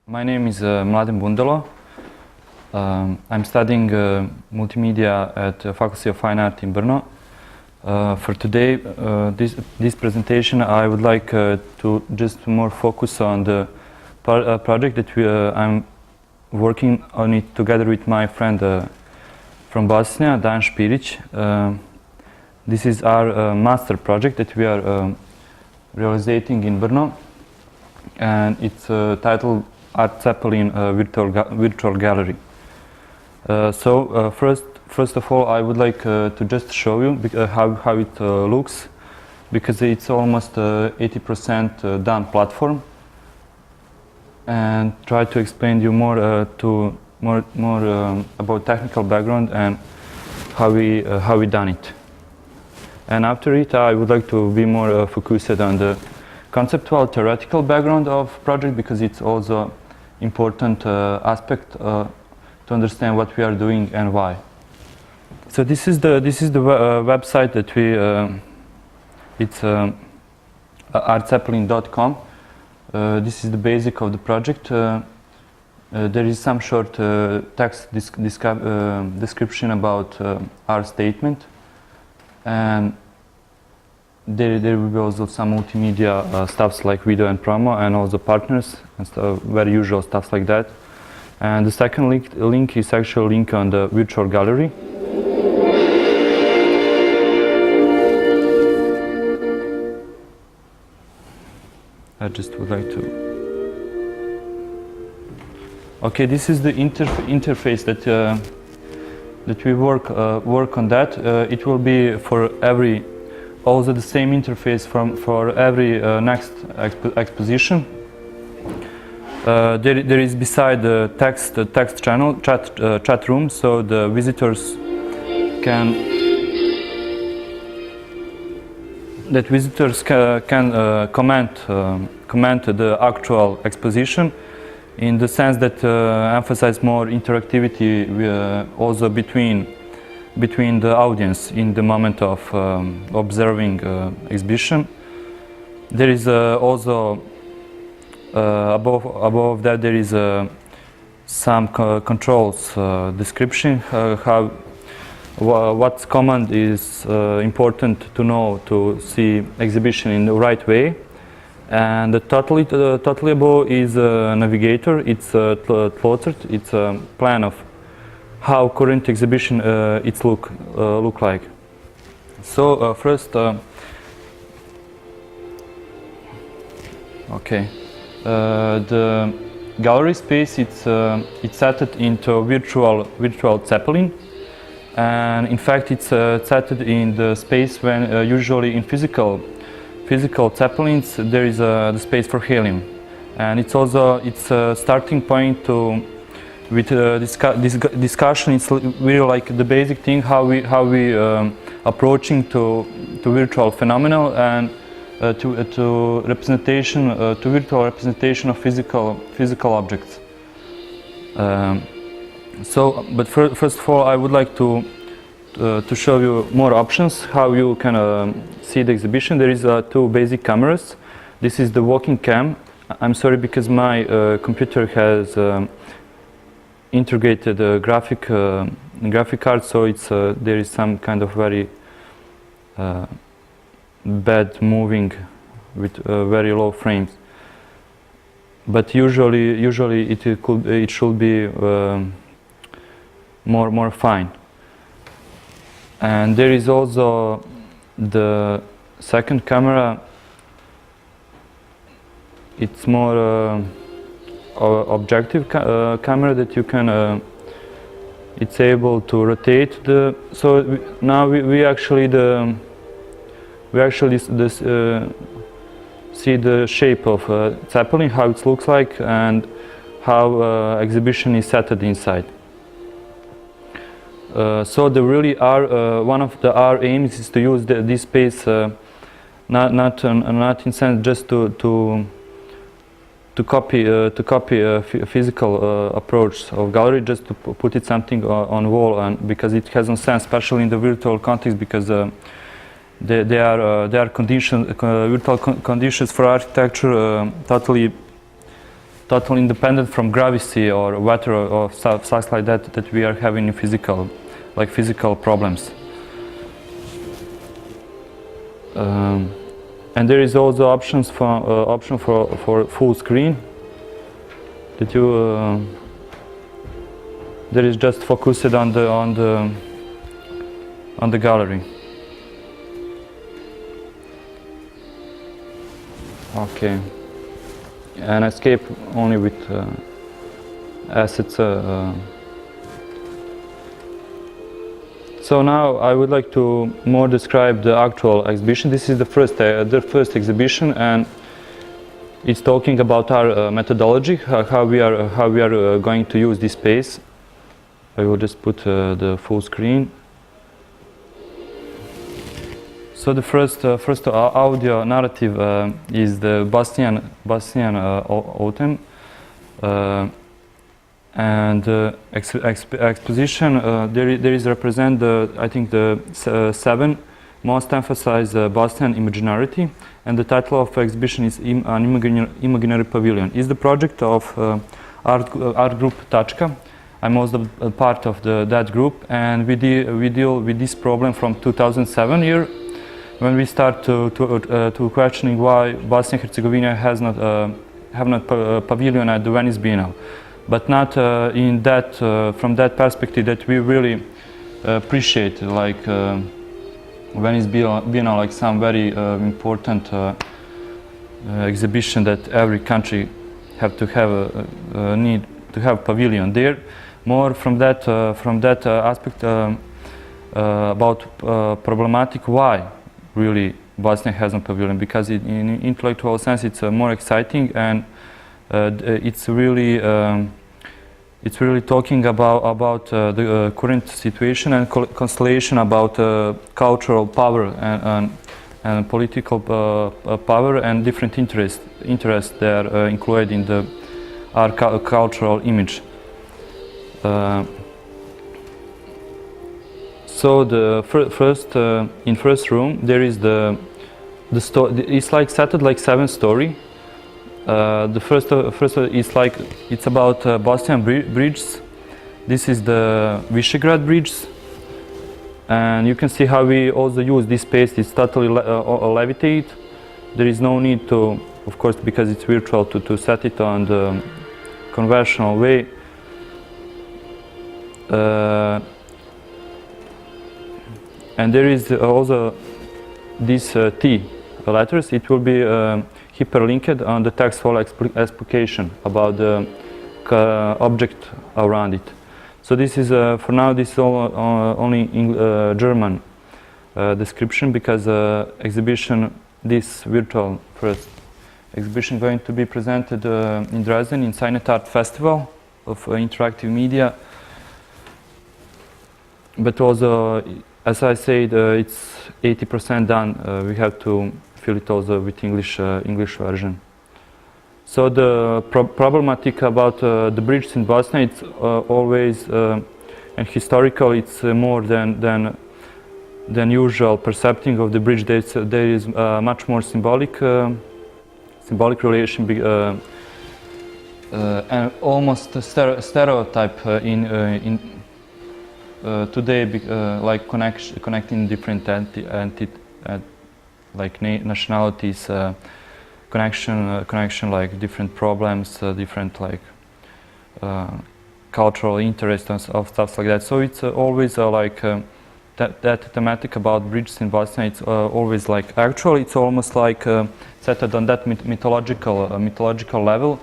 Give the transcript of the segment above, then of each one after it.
My name is Mladen Bundalo. I'm studying multimedia at the Faculty of Fine Art in Brno. For today, this presentation, I would like to just more focus on the project that I'm working on it together with my friend from Bosnia, Dan Špirić. This is our master project that we are realizing in Brno, and it's titled Zeppelin virtual gallery. First of all, I would like to just show you how it looks, because it's almost 80% done platform, and try to explain you more about technical background and how we done it. And after it, I would like to be more focused on the conceptual theoretical background of project, because it's also important aspect to understand what we are doing and why. So this is the website that we it's artzeppelin.com. This is the basic of the project. There is some short text description about our statement, and there will be also some multimedia stuffs like video and promo, and also partners and stuff, very usual stuff like that. And the second link is actually a link on the virtual gallery. I just would like to. Okay, this is the interface that we work on. That it will be for every. Also the same interface for every next exposition. There is beside the text channel chat room, so the visitors can comment the actual exposition, in the sense that emphasize more interactivity also between the audience in the moment of observing exhibition. There is also above that there is some controls description, what command is important to know to see exhibition in the right way. And the totally above is a navigator. It's a plotted. It's a plan of how current exhibition it's look like. So first, okay, the gallery space it's set into virtual Zeppelin, and in fact it's set in the space when usually in physical Zeppelins there is the space for helium, and it's also a starting point to. With this discussion, it's really like the basic thing how we approaching to virtual phenomena and to representation to virtual representation of physical objects. But first of all, I would like to show you more options how you can see the exhibition. There is two basic cameras. This is the walking cam. I'm sorry because my computer has integrated graphic card, so it's there is some kind of very bad moving with very low frames. But usually it should be more fine. And there is also the second camera. It's more objective camera that you can it's able to rotate the. So now we actually see the shape of Zeppelin, how it looks like, and how exhibition is set inside. So one of our aims is to use this space not in sense just to copy a physical approach of gallery, just to put it something on wall, and because it has no sense, especially in the virtual context, because they are conditions, virtual conditions for architecture, totally independent from gravity or weather or stuff like that that we are having in physical problems. And there is also option for full screen that you that is just focused on the gallery. Okay, and escape only with assets. So now I would like to more describe the actual exhibition. This is the first exhibition, and it's talking about our methodology, how we are going to use this space. I will just put the full screen. So the first audio narrative is the Bosnian autumn, and exposition. There is represent I think the 7 most emphasize Bosnian imaginarity, and the title of exhibition is An Imaginary Pavilion. Is the project of art group Tačka. I'm also a part of that group, and we deal with this problem from 2007 year, when we start to questioning why Bosnia and Herzegovina has not have not pavilion at the Venice Biennale, but not in that from that perspective that we really appreciate, like Venice Biennale, like some very important exhibition that every country have to have need to have pavilion there. More from that aspect about problematic why really Bosnia has a pavilion, because in intellectual sense it's more exciting, and it's really talking about the current situation and constellation about cultural power and political power and different interests that are included in our cultural image. So the first room there is the story. It's like set like 7 story. The first is like it's about Bosnian bridges. This is the Visegrad Bridge, and you can see how we also use this space. It's totally levitate. There is no need to, of course, because it's virtual, to set it on the conventional way. And there is also these T letters. It will be hyperlinked on the textual explication about the object around it. So this is for now this is only in German description, because exhibition, this virtual first exhibition, going to be presented in Dresden in Silent Art Festival of interactive media. But also, as I said, it's 80% done. We have to fill it also with English version. So the problematic about the bridges in Bosnia, it's always and historical. It's more than usual percepting of the bridge. There is much more symbolic relation and almost a stereotype in today, like connecting different like nationalities, connection like different problems, different like cultural interests of stuff like that. So it's always like that thematic about bridges in Bosnia. It's always like actually it's almost like set on that mythological level,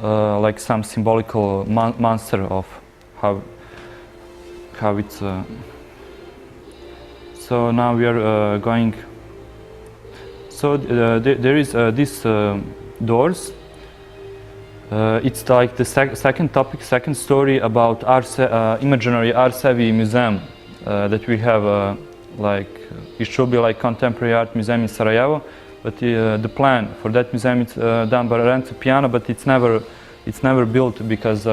like some symbolical monster of how it's. So now we are going. So there is this doors. It's like the second topic, second story about imaginary art-savvy museum that we have. Like it should be like contemporary art museum in Sarajevo, but the plan for that museum is done by Renzo Piano, but it's never built because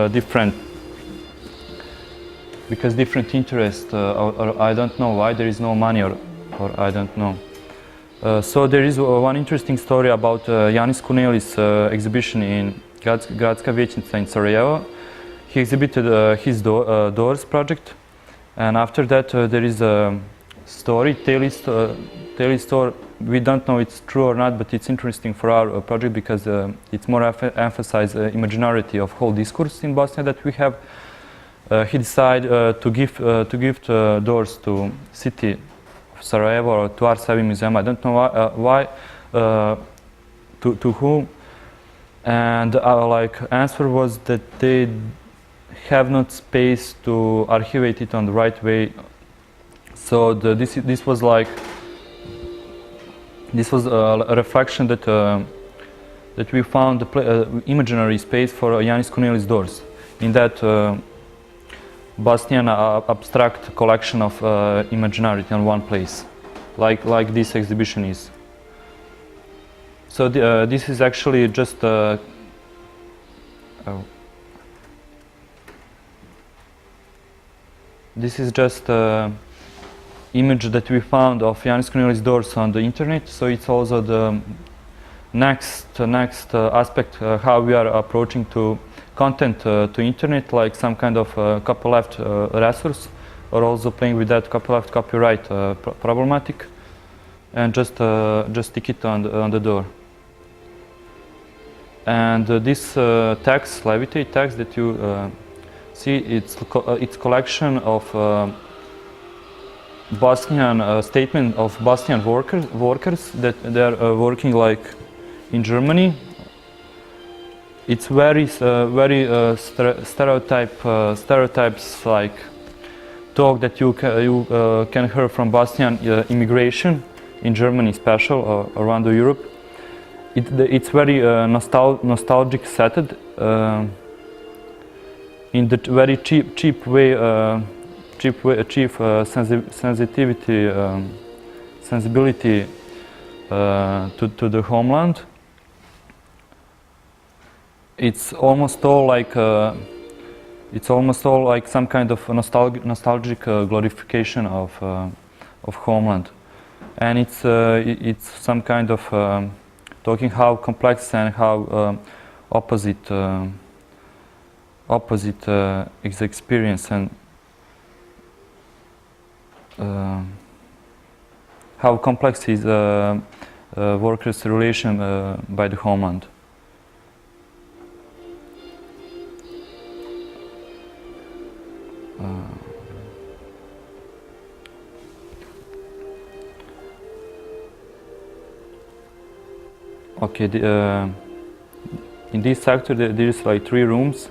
different interests, or I don't know why there is no money or or I don't know. So there is one interesting story about Janis Kuneli's exhibition in Gradska Vijećnica in Sarajevo. He exhibited his Doors project, and after that there is a story, tale story. We don't know it's true or not, but it's interesting for our project because it's more emphasize imaginarity of whole discourse in Bosnia that we have. He decided to give Doors to city of Sarajevo or to Art Savvy Museum. I don't know why, to whom, and our answer was that they have not space to archivate it on the right way. So this was a reflection that we found the imaginary space for Janis Kuneli's Doors in that Bosnian abstract collection of imaginarity in one place, like this exhibition is. So this is actually just this is just image that we found of Janis Kuneli's Doors on the internet. So it's also the next aspect how we are approaching to content to internet, like some kind of copyleft resource, or also playing with that copyleft copyright problematic, and just stick it on the door. And this text, Levitate text that you see, it's collection of Bosnian statement of Bosnian workers that they are working like in Germany. It's very stereotypes like talk that you can hear from Bosnian immigration in Germany, special around Europe. It's very nostalgic setted in the very cheap way. Sensibility to the homeland. It's almost all like some kind of nostalgic glorification of homeland, and it's some kind of talking how complex and how opposite is the experience, and how complex is workers' relation by the homeland. Okay, in this sector there is like 3 rooms.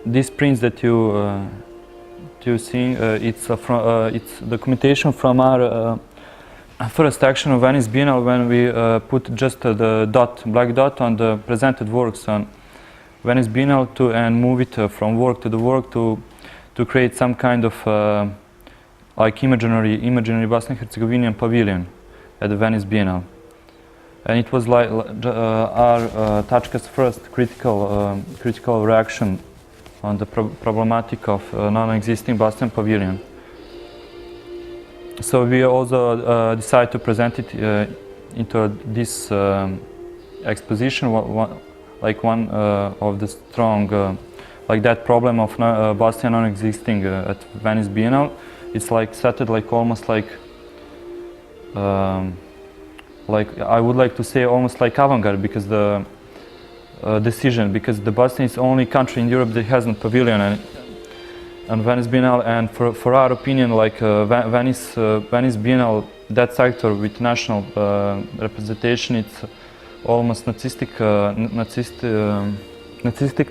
These prints that you seeing, it's documentation from our first action of Venice Biennale, when we put just the black dot on the presented works on Venice Biennale and move it from work to the work to create some kind of like imaginary Bosnian Herzegovinian pavilion at the Venice Biennale. And it was like our Tačka's first critical reaction on the problematic of non-existing Bosnian pavilion. So we also decided to present it into this exposition, like one of the strong, like that problem of Bosnia non-existing at Venice Biennale. It's like set like almost like I would like to say almost like avant-garde, because the decision, because the Bosnia is the only country in Europe that has a pavilion and Venice Biennale, and for our opinion, like Venice Biennale, that sector with national representation, it's almost Nazistic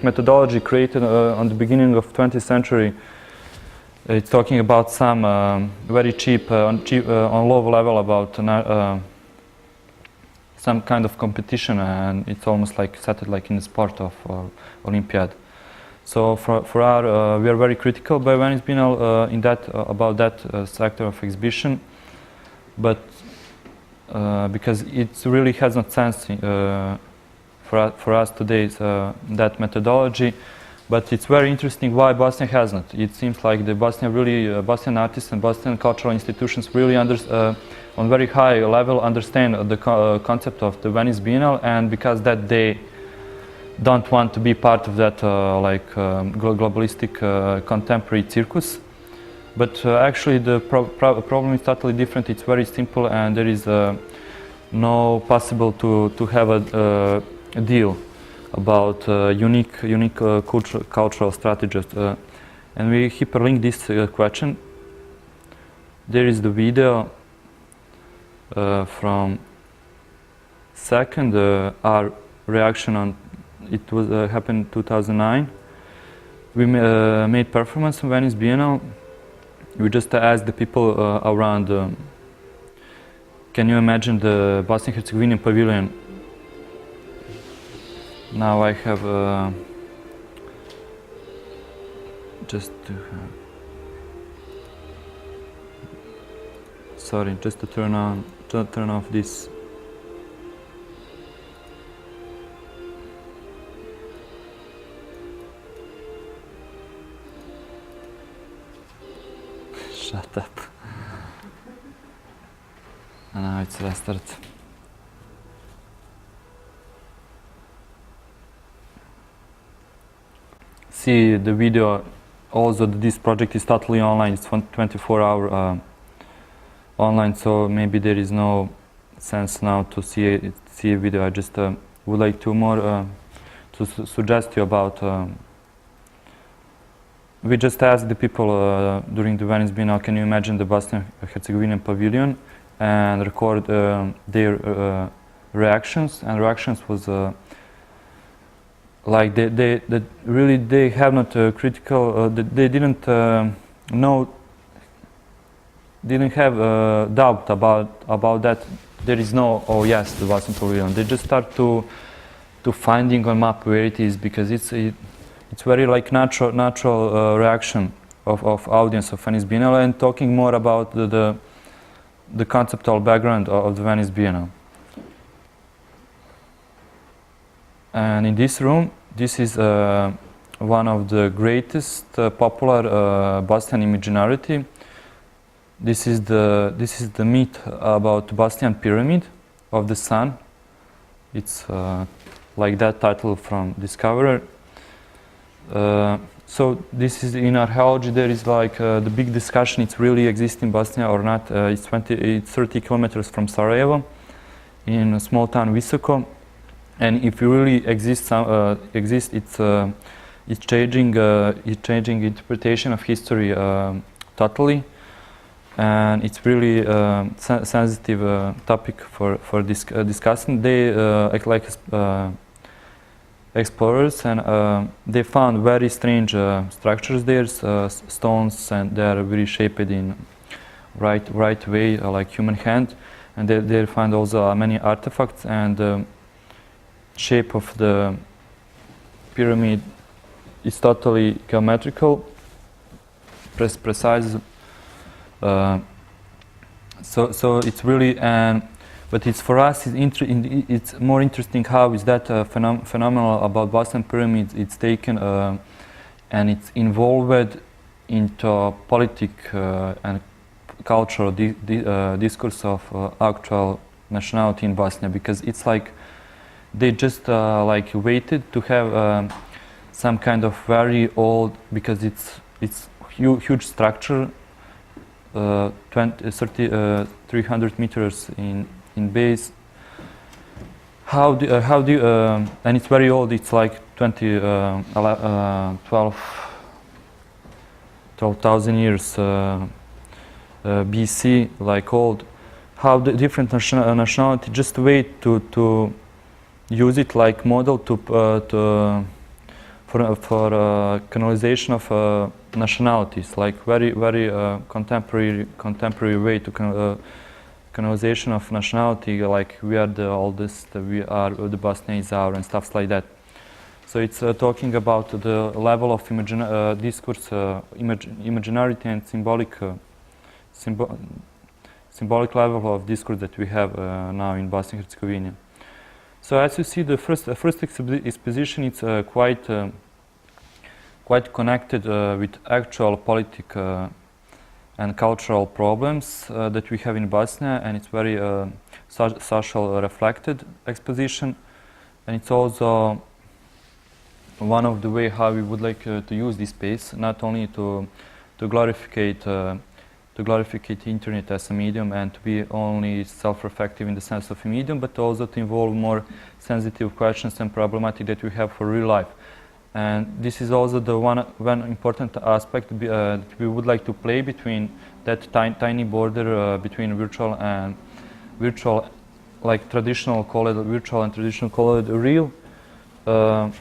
methodology created on the beginning of 20th century. It's talking about some very cheap, on low level about some kind of competition, and it's almost like set like in the sport of Olympiad. So for our, we are very critical by Venice Biennale in that about that sector of exhibition, but because it really has not sense for us today that methodology. But it's very interesting why Bosnia has not. It seems like the Bosnian artists and Bosnian cultural institutions really on very high level understand the concept of the Venice Biennale, and because that they don't want to be part of that globalistic contemporary circus. But actually the problem is totally different. It's very simple, and there is no possible to have a deal about unique cultural strategies. And we hyperlink this question. There is the video from second, our reaction on it was happened in 2009. We made performance in Venice Biennale. We just asked the people around, can you imagine the Bosnian-Herzegovinian pavilion? Now I have just to sorry, just to turn off this. Shut up. And now it's restarted. See the video. Also, this project is totally online. It's 24-hour online, so maybe there is no sense now to see a video. I just would like to suggest you about. We just asked the people during the Venice Biennale, can you imagine the Bosnian-Herzegovinian pavilion, and record their reactions. And reactions was like they really they have not critical. They didn't didn't have doubt about that. There is no oh yes the Bosnian pavilion. They just start to finding on map where it is, because it's very like natural reaction of audience of Venice Biennale, and talking more about the conceptual background of the Venice Biennale. And in this room, this is one of the greatest popular Bosnian imaginarity. This is the myth about Bosnian pyramid of the sun. It's like that title from Discoverer. So this is in archaeology. There is like the big discussion. It's really exists in Bosnia or not. It's 30 kilometers from Sarajevo, in a small town Visoko. And if it really exists, it's changing interpretation of history totally, and it's really sensitive topic for discussing. They act like explorers, and they found very strange structures there, stones, and they are very shaped in right way, like human hand, and they find also many artifacts, and shape of the pyramid is totally geometrical, precise. So it's really, but it's for us. It's more interesting how is that phenomenal about Bosnian pyramids. It's taken and it's involved into political and cultural discourse of actual nationality in Bosnia, because it's like they just like waited to have some kind of very old, because it's huge structure, 300 meters in base. How do you, and it's very old. It's like 12,000 years BC, like old. How the different nationality just wait to use it like model for canalization of nationalities, like very contemporary way to canalization of nationality, like we are the oldest, we are the Bosnia is our, and stuff like that. So it's talking about the level of discourse, imaginarity and symbolic level of discourse that we have now in Bosnia and Herzegovina. So as you see, the first exposition, it's quite quite connected with actual political and cultural problems that we have in Bosnia, and it's very social reflected exposition, and it's also one of the way how we would like to use this space, not only to glorificate internet as a medium and to be only self-reflective in the sense of a medium, but also to involve more sensitive questions and problematic that we have for real life. And this is also the one important aspect that we would like to play between that tiny border between virtual, like traditional call it virtual and traditional call it real. To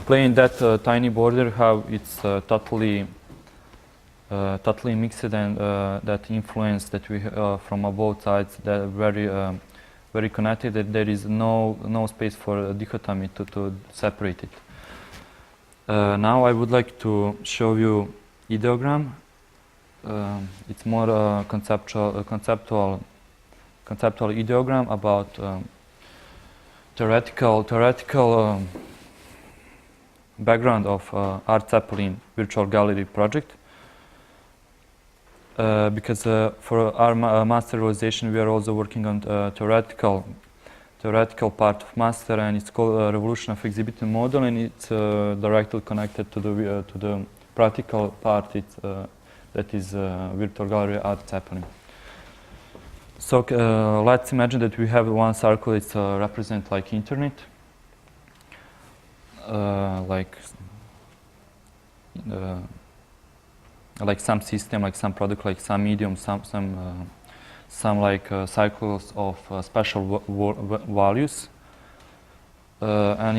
play in that tiny border, how it's totally mixed, and that influence that we from both sides, that very connected, that there is no space for a dichotomy to separate it. Now I would like to show you ideogram. It's more conceptual ideogram about theoretical background of Art Zeppelin virtual gallery project. Because for our master realization, we are also working on theoretical part of master, and it's called Revolution of Exhibiting Model, and it's directly connected to the practical part. That is virtual gallery Art Zeppelin. So let's imagine that we have one circle. It's represent like internet, like some system, like some product, like some medium, some like cycles of special values, and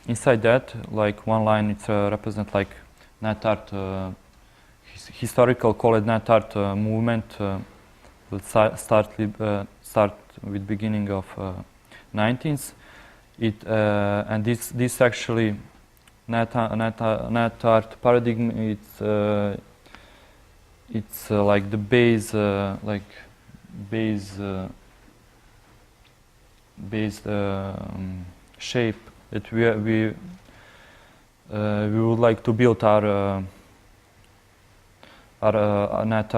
inside that, like one line, it represents like net art, historical called net art movement. Let's start with beginning of 19th. And this actually net art paradigm. It's like the base shape that we would like to build our net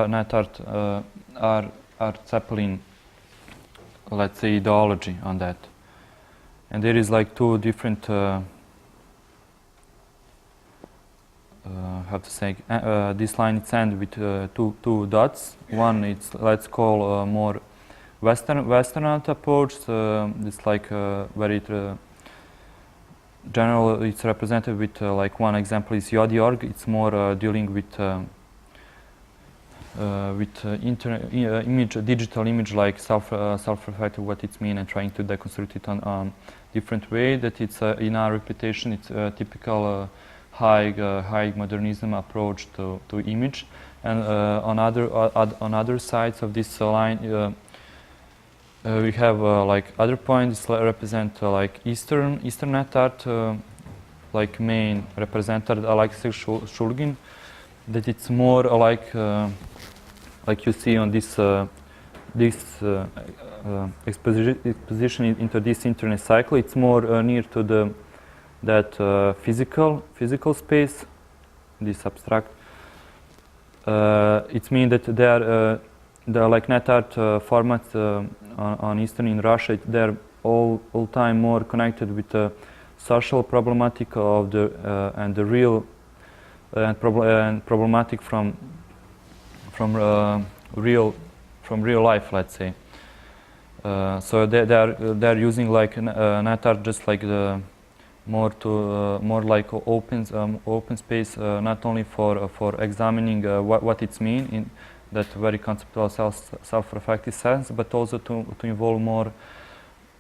art Zeppelin, let's say, ideology on that. And there is like two different how to say, this line is ended with two dots. One, it's let's call more Western art approach. It's like very general. It's represented with like one example is Yodi.org. It's more dealing with digital image, like self-reflective, what it means, and trying to deconstruct it on different way. That it's in our reputation, it's a typical high modernism approach to image. And on other sides of this line, we have like other points represent like Eastern net art, like main represented Alexei Shulgin. That it's more like you see on this exposition into this internet cycle. It's more near to that physical space, this abstract. It means that they are like net art formats on Eastern in Russia. They're all time more connected with the social problematic of and the real and problematic from real life, let's say. So they're using like net art just like the more like open space, not only for examining what it's mean in that very conceptual self-reflective sense, but also to involve more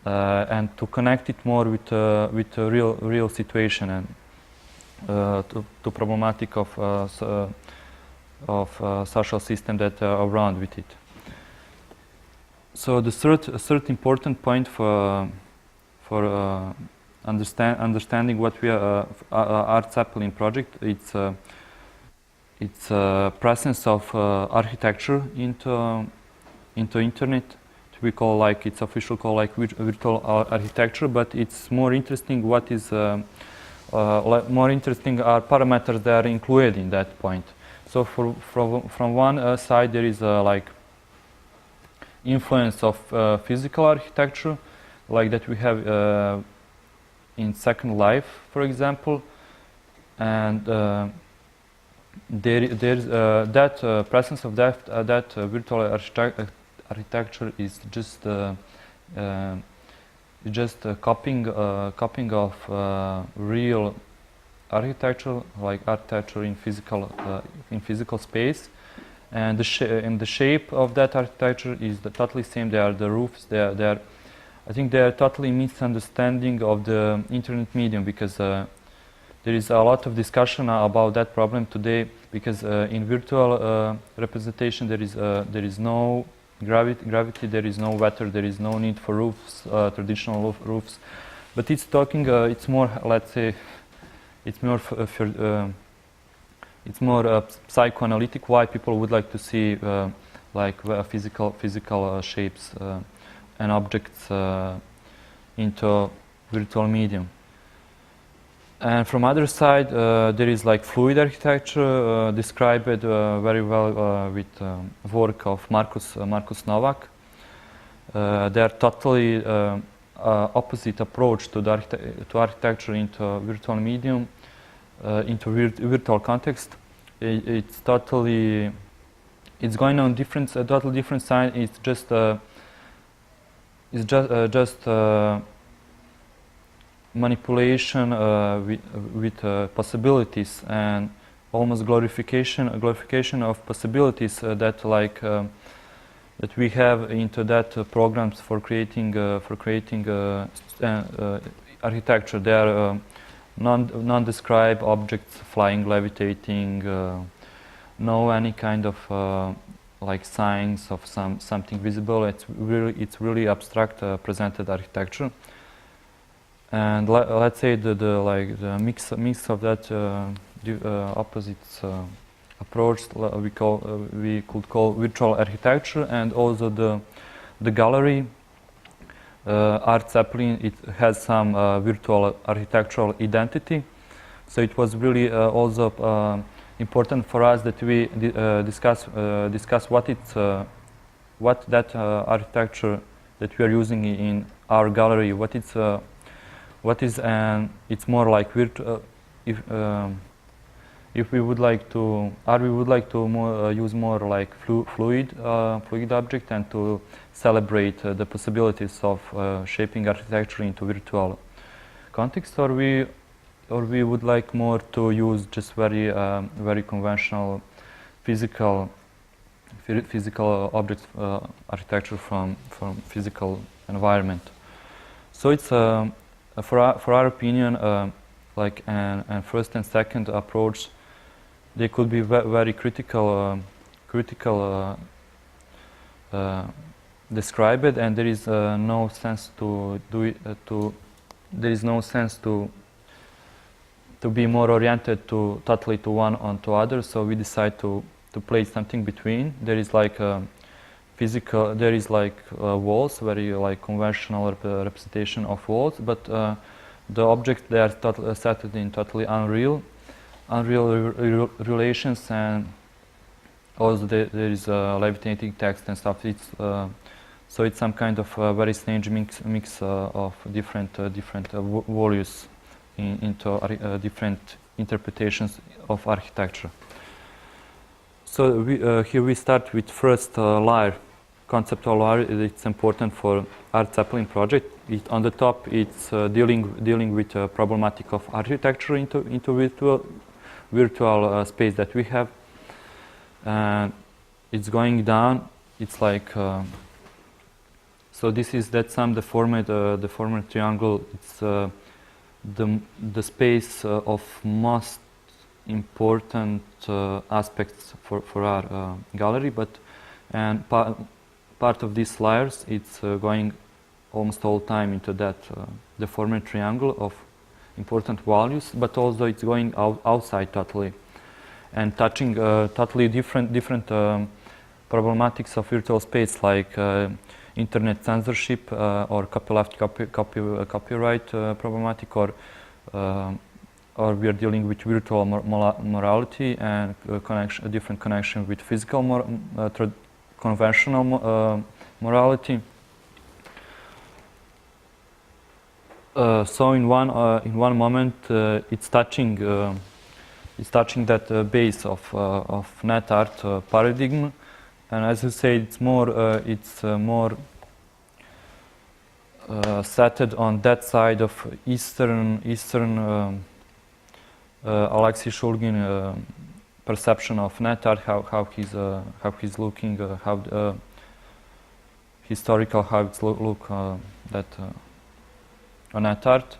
and to connect it more with the real situation and to problematic of social system that are around with it. So the third important point for understanding what we are Art Zeppelin project, it's presence of architecture into internet. We call like it's official call like virtual architecture, but it's more interesting what is more interesting are parameters that are included in that point. So from one side there is like influence of physical architecture, like that we have in Second Life, for example, and there's that presence of that virtual architecture is just copying of real architecture, like architecture in physical space, and the shape of that architecture is totally same. They are the roofs. I think they are totally misunderstanding of the internet medium, because there is a lot of discussion about that problem today, because in virtual representation there is no gravity, there is no weather, there is no need for roofs, traditional roofs, but it's it's more, let's say, it's more psychoanalytic, why people would like to see like physical shapes and objects into virtual medium. And from other side, there is like fluid architecture, described very well with work of Markus Novak. They are totally opposite approach to architecture into virtual medium, into virtual context. It's going on totally different side. It's just manipulation with possibilities, and almost glorification of possibilities that we have into that programs for creating architecture. They are non-described objects, flying, levitating, no any kind of like signs of something visible. It's really abstract presented architecture. And let's say the mix of that opposites approach we could call virtual architecture. And also the gallery Art Zeppelin, it has some virtual architectural identity. So it was really also important for us that we discuss what that architecture that we are using in our gallery, what is, and it's more like virtual. If we would like to, use more like fluid object, and to celebrate the possibilities of shaping architecture into virtual context, or we would like more to use just very conventional physical objects architecture from physical environment. So it's for our opinion, like and first and second approach, they could be very critical describe it, and there is no sense to do it. There is no sense to be more oriented totally to one or to other. So we decide to place something between. There is like physical. There is like walls, very like conventional representation of walls, but the objects, they are set in totally unreal relations, and also there is levitating text and stuff. So it's some kind of very strange mix of different values into different interpretations of architecture. So here we start with first layer, conceptual layer. It's important for Art Zeppelin project. On the top, it's dealing with problematic of architecture into virtual space that we have, and it's going down. It's like so. That's some deformed triangle. It's the space of most important aspects for our gallery, and part of these layers, it's going almost all time into that deformed triangle of important values, but also it's going outside totally, and touching totally different problematics of virtual space, like internet censorship or copyright problematic, or or we are dealing with virtual morality and a different connection with physical conventional morality. So in one moment it's touching that base of net art paradigm, and as you say, it's more settled on that side of Eastern Alexei Shulgin perception of net art, how he's looking, how historical, how it's look that on net art,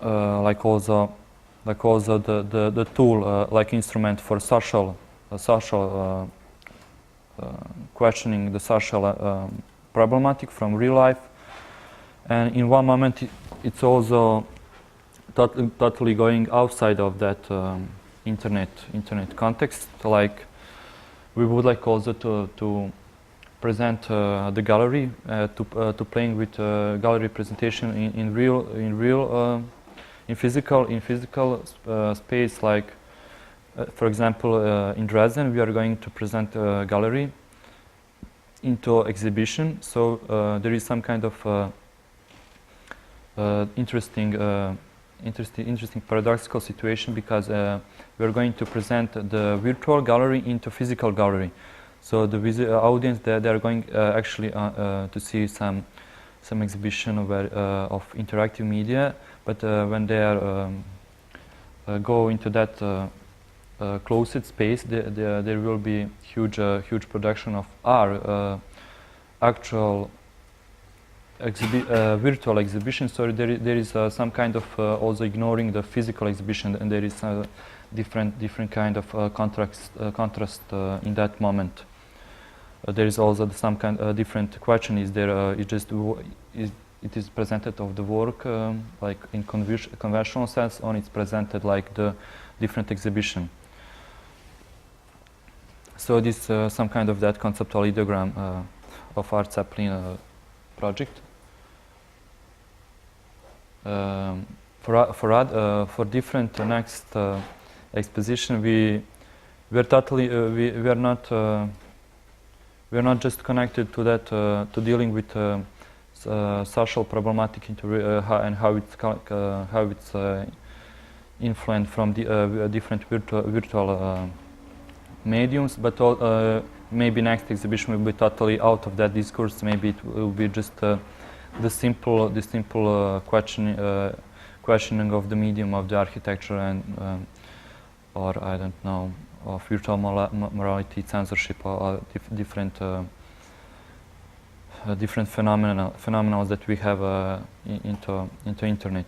like also the tool, like instrument for social questioning the social problematic from real life. And in one moment it's also totally going outside of that internet context. Like we would like also to present the gallery, to playing with gallery presentation in physical space. Like for example, in Dresden we are going to present a gallery into exhibition. So there is some kind of interesting paradoxical situation, because we are going to present the virtual gallery into physical gallery. So the audience, they are going actually to see some exhibition of interactive media, but when they are go into that closed space, there will be huge production of art, actual virtual exhibition. So there is some kind of also ignoring the physical exhibition, and there is a different kind of contrast in that moment. There is also some kind of different question. Is there it is presented of the work like in conventional sense, or it's presented like the different exhibition. So this some kind of that conceptual ideogram of Art Zeppelin project. For different next exposition, we are not just connected to that to dealing with social problematic and how it's influenced from the different virtual mediums, but maybe next exhibition will be totally out of that discourse. Maybe it will be just the simple questioning of the medium of the architecture and or I don't know, of virtual morality, censorship, or different phenomena that we have into internet.